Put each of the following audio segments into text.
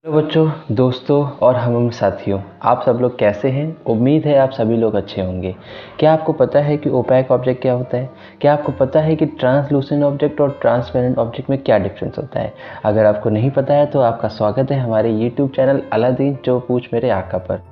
Hello बच्चों, दोस्तों और हम साथियों, आप सब लोग कैसे हैं। उम्मीद है आप सभी लोग अच्छे होंगे। क्या आपको पता है कि ओपैक ऑब्जेक्ट क्या होता है? क्या आपको पता है कि ट्रांसलूसेंट ऑब्जेक्ट और ट्रांसपेरेंट ऑब्जेक्ट में क्या डिफरेंस होता है? अगर आपको नहीं पता है तो आपका स्वागत है हमारे यूट्यूब चैनल अलादीन जो पूछ मेरे आका पर।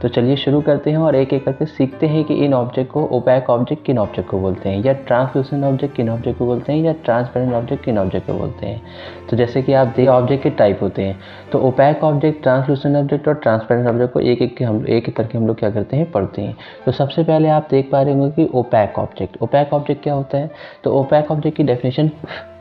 तो चलिए शुरू करते हैं और एक एक करके सीखते हैं कि इन ऑब्जेक्ट को ओपैक ऑब्जेक्ट किन ऑब्जेक्ट को बोलते हैं, या ट्रांसलूसेंट ऑब्जेक्ट किन ऑब्जेक्ट को बोलते हैं, या ट्रांसपेरेंट ऑब्जेक्ट किन ऑब्जेक्ट को बोलते हैं। तो जैसे कि आप देखिए ऑब्जेक्ट के टाइप होते हैं, तो ओपैक ऑब्जेक्ट, ट्रांसलूसेंट ऑब्जेक्ट और ट्रांसपेरेंट ऑब्जेक्ट को एक एक करके हम लोग क्या करते हैं, पढ़ते हैं। तो सबसे पहले आप देख पा रहे होंगे कि ओपैक ऑब्जेक्ट क्या होता है। तो ओपैक ऑब्जेक्ट की डेफिनेशन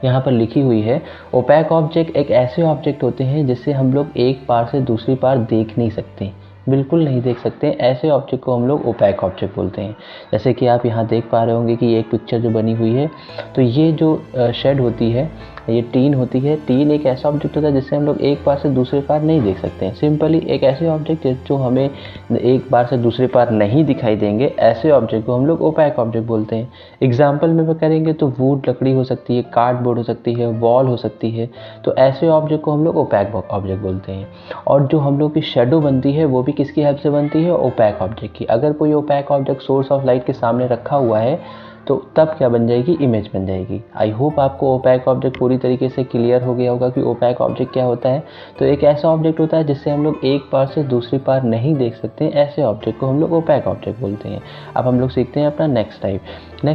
यहाँ पर लिखी हुई है। ओपैक ऑब्जेक्ट एक ऐसे ऑब्जेक्ट होते हैं जिससे हम लोग एक पार से दूसरी पार देख नहीं सकते, बिल्कुल नहीं देख सकते। ऐसे ऑब्जेक्ट को हम लोग ओपैक ऑब्जेक्ट बोलते हैं। जैसे कि आप यहाँ देख पा रहे होंगे कि एक पिक्चर जो बनी हुई है, तो ये जो शेड होती है, ये टीन होती है। टीन एक ऐसा ऑब्जेक्ट होता है जिससे हम लोग एक पार से दूसरे पार नहीं देख सकते हैं। सिंपली एक ऐसे ऑब्जेक्ट जो हमें एक पार से दूसरे पार नहीं दिखाई देंगे, ऐसे ऑब्जेक्ट को हम लोग ओपैक ऑब्जेक्ट बोलते हैं। एग्जाम्पल में करेंगे तो वुड, लकड़ी हो सकती है, कार्डबोर्ड हो सकती है, वॉल हो सकती है। तो ऐसे ऑब्जेक्ट को हम लोग ओपैक ऑब्जेक्ट बोलते हैं। और जो हम लोग की शेडो बनती है वो भी किसकी हेल्प से बनती है? ओपैक ऑब्जेक्ट की। अगर कोई opaque object source of light के सामने रखा हुआ है तो तब क्या बन जाएगी? इमेज बन जाएगी। आई होप आपको ओपैक ऑब्जेक्ट पूरी तरीके से क्लियर हो गया होगा कि ओपैक ऑब्जेक्ट क्या होता है। तो एक ऐसा ऑब्जेक्ट होता है जिससे हम लोग एक पार से दूसरी पार नहीं देख सकते, ऐसे ऑब्जेक्ट को हम लोग ओपैक ऑब्जेक्ट बोलते हैं। अब हम लोग सीखते हैं अपना नेक्स्ट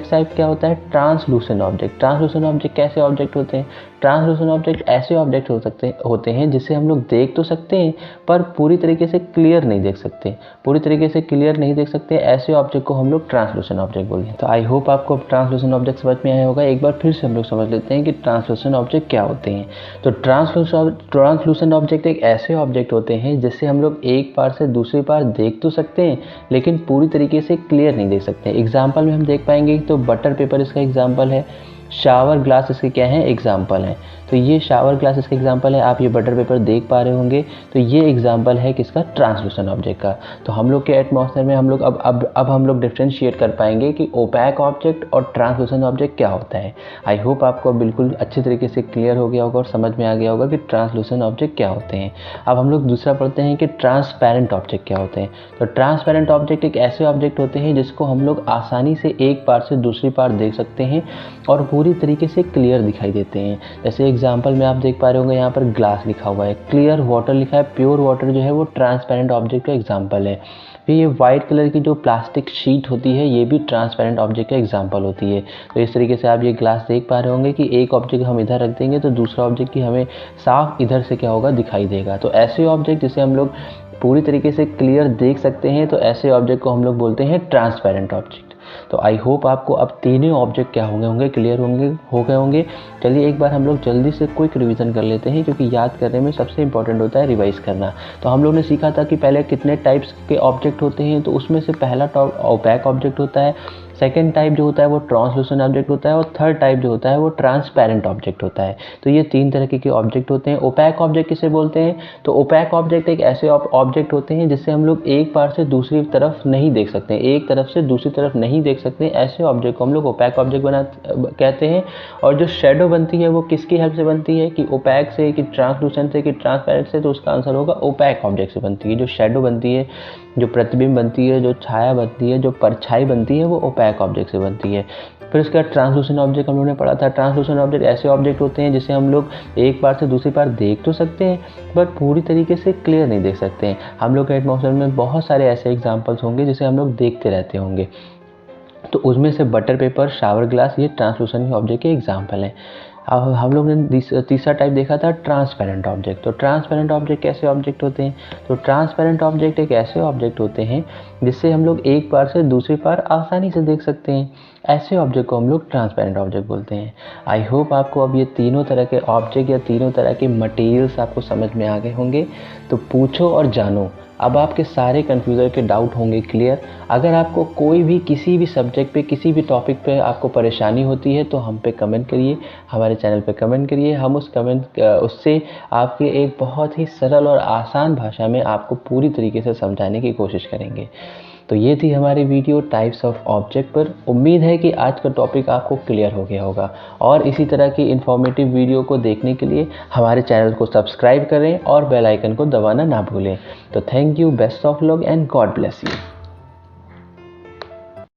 टाइप क्या होता है? Translucent object. ट्रांसलूसेंट ऑब्जेक्ट कैसे ऑब्जेक्ट होते हैं? ट्रांसलूसेंट ऑब्जेक्ट ऐसे ऑब्जेक्ट होते हैं जिसे हम लोग देख तो सकते हैं पर पूरी तरीके से क्लियर नहीं देख सकते। ऐसे ऑब्जेक्ट को हम लोग ट्रांसलूसेंट ऑब्जेक्ट बोलते हैं। तो आई होप आपको ट्रांसलूसेंट ऑब्जेक्ट समझ में आया होगा। एक बार फिर से हम लोग समझ लेते हैं कि ट्रांसलूसेंट ऑब्जेक्ट क्या होते हैं। तो ट्रांसलूसेंट ऑब्जेक्ट एक ऐसे ऑब्जेक्ट होते हैं जिससे हम लोग एक पार से दूसरी पार देख तो सकते हैं लेकिन पूरी तरीके से क्लियर नहीं देख सकते। एग्जाम्पल में हम देख पाएंगे तो बटर पेपर इसका एग्जाम्पल है, शावर ग्लास इसके क्या है? एग्जाम्पल हैं। तो ये शावर ग्लास इसका एग्जाम्पल है। आप ये बटर पेपर देख पा रहे होंगे, तो ये एग्जाम्पल है किसका? ट्रांसलूसेंट ऑब्जेक्ट का। तो हम लोग के एटमॉस्फेयर में हम लोग अब हम लोग डिफ्रेंशिएट कर पाएंगे कि ओपैक ऑब्जेक्ट और ट्रांसलूसेंट ऑब्जेक्ट क्या होता है। आई होप आपको बिल्कुल अच्छे तरीके से क्लियर हो गया होगा और समझ में आ गया होगा कि ट्रांसलूसेंट ऑब्जेक्ट क्या होते हैं। अब हम लोग दूसरा पढ़ते हैं कि ट्रांसपेरेंट ऑब्जेक्ट क्या होते हैं। तो ट्रांसपेरेंट ऑब्जेक्ट एक ऐसे ऑब्जेक्ट होते हैं जिसको हम लोग आसानी से एक पार से दूसरी पार देख सकते हैं और पूरी तरीके से क्लियर दिखाई देते हैं। जैसे एग्जांपल में आप देख पा रहे होंगे, यहाँ पर ग्लास लिखा हुआ है, क्लियर वाटर लिखा है। प्योर वाटर जो है वो ट्रांसपेरेंट ऑब्जेक्ट का एग्जांपल है। फिर ये वाइट कलर की जो प्लास्टिक शीट होती है, ये भी ट्रांसपेरेंट ऑब्जेक्ट का एग्जांपल होती है। तो इस तरीके से आप ये ग्लास देख पा रहे होंगे कि एक ऑब्जेक्ट हम इधर रख देंगे तो दूसरा ऑब्जेक्ट की हमें साफ इधर से क्या होगा? दिखाई देगा। तो ऐसे ऑब्जेक्ट जिसे हम लोग पूरी तरीके से क्लियर देख सकते हैं, तो ऐसे ऑब्जेक्ट को हम लोग बोलते हैं ट्रांसपेरेंट ऑब्जेक्ट। तो आई होप आपको अब तीनों ऑब्जेक्ट क्या होंगे क्लियर हो गए होंगे। चलिए एक बार हम लोग जल्दी से क्विक रिवीजन कर लेते हैं, क्योंकि याद करने में सबसे इंपॉर्टेंट होता है रिवाइज करना। तो हम लोग ने सीखा था कि पहले कितने टाइप्स के ऑब्जेक्ट होते हैं। तो उसमें से पहला ओपैक ऑब्जेक्ट होता है, सेकेंड टाइप जो होता है वो ट्रांसलूसेंट ऑब्जेक्ट होता है, और थर्ड टाइप जो होता है वो ट्रांसपेरेंट ऑब्जेक्ट होता है। तो ये तीन तरह के ऑब्जेक्ट होते हैं। ओपैक ऑब्जेक्ट किसे बोलते हैं? तो ओपैक ऑब्जेक्ट एक ऐसे ऑब्जेक्ट होते हैं जिससे हम लोग एक पार से दूसरी तरफ नहीं देख सकते, एक तरफ से दूसरी तरफ नहीं देख सकते। ऐसे ऑब्जेक्ट को हम लोग ओपैक ऑब्जेक्ट कहते हैं। और जो शेडो बनती है वो किसकी हेल्प से बनती है? कि ओपैक से, कि ट्रांसलूसेंट से, कि ट्रांसपेरेंट से? तो उसका आंसर होगा ओपैक ऑब्जेक्ट से बनती है। जो शेडो बनती है, जो प्रतिबिंब बनती है, जो छाया बनती है, जो परछाई बनती है, वो ओपैक ऑब्जेक्ट से बनती है। फिर उसके बाद ट्रांसलूसेंट ऑब्जेक्ट हम लोगों ने पढ़ा था। ट्रांसलूसेंट ऑब्जेक्ट ऐसे ऑब्जेक्ट होते हैं जिसे हम लोग एक बार से दूसरी बार देख तो सकते हैं बट पूरी तरीके से क्लियर नहीं देख सकते हैं। हम लोग के एटमॉस्फेयर में बहुत सारे ऐसे एग्जाम्पल्स होंगे जिसे हम लोग देखते रहते होंगे। तो उसमें से बटर पेपर, शावर ग्लास, ये ट्रांसलूसेंट ऑब्जेक्ट के एग्जाम्पल हैं। अब हम लोग ने तीसरा टाइप देखा था ट्रांसपेरेंट ऑब्जेक्ट। तो ट्रांसपेरेंट ऑब्जेक्ट कैसे ऑब्जेक्ट होते हैं? तो ट्रांसपेरेंट ऑब्जेक्ट एक ऐसे ऑब्जेक्ट होते हैं जिससे हम लोग एक पार से दूसरी पार आसानी से देख सकते हैं। ऐसे ऑब्जेक्ट को हम लोग ट्रांसपेरेंट ऑब्जेक्ट बोलते हैं। आई होप आपको अब ये तीनों तरह के ऑब्जेक्ट या तीनों तरह के मटेरियल्स आपको समझ में आ गए होंगे। तो पूछो और जानो, अब आपके सारे कन्फ्यूज़न के डाउट होंगे क्लियर। अगर आपको कोई भी किसी भी सब्जेक्ट पे, किसी भी टॉपिक पे आपको परेशानी होती है तो हम पे कमेंट करिए, हमारे चैनल पे कमेंट करिए। हम उससे आपके एक बहुत ही सरल और आसान भाषा में आपको पूरी तरीके से समझाने की कोशिश करेंगे। तो ये थी हमारी वीडियो टाइप्स ऑफ ऑब्जेक्ट पर। उम्मीद है कि आज का टॉपिक आपको क्लियर हो गया होगा, और इसी तरह की इन्फॉर्मेटिव वीडियो को देखने के लिए हमारे चैनल को सब्सक्राइब करें और बेल आइकन को दबाना ना भूलें। तो thank you, best of luck and God bless you.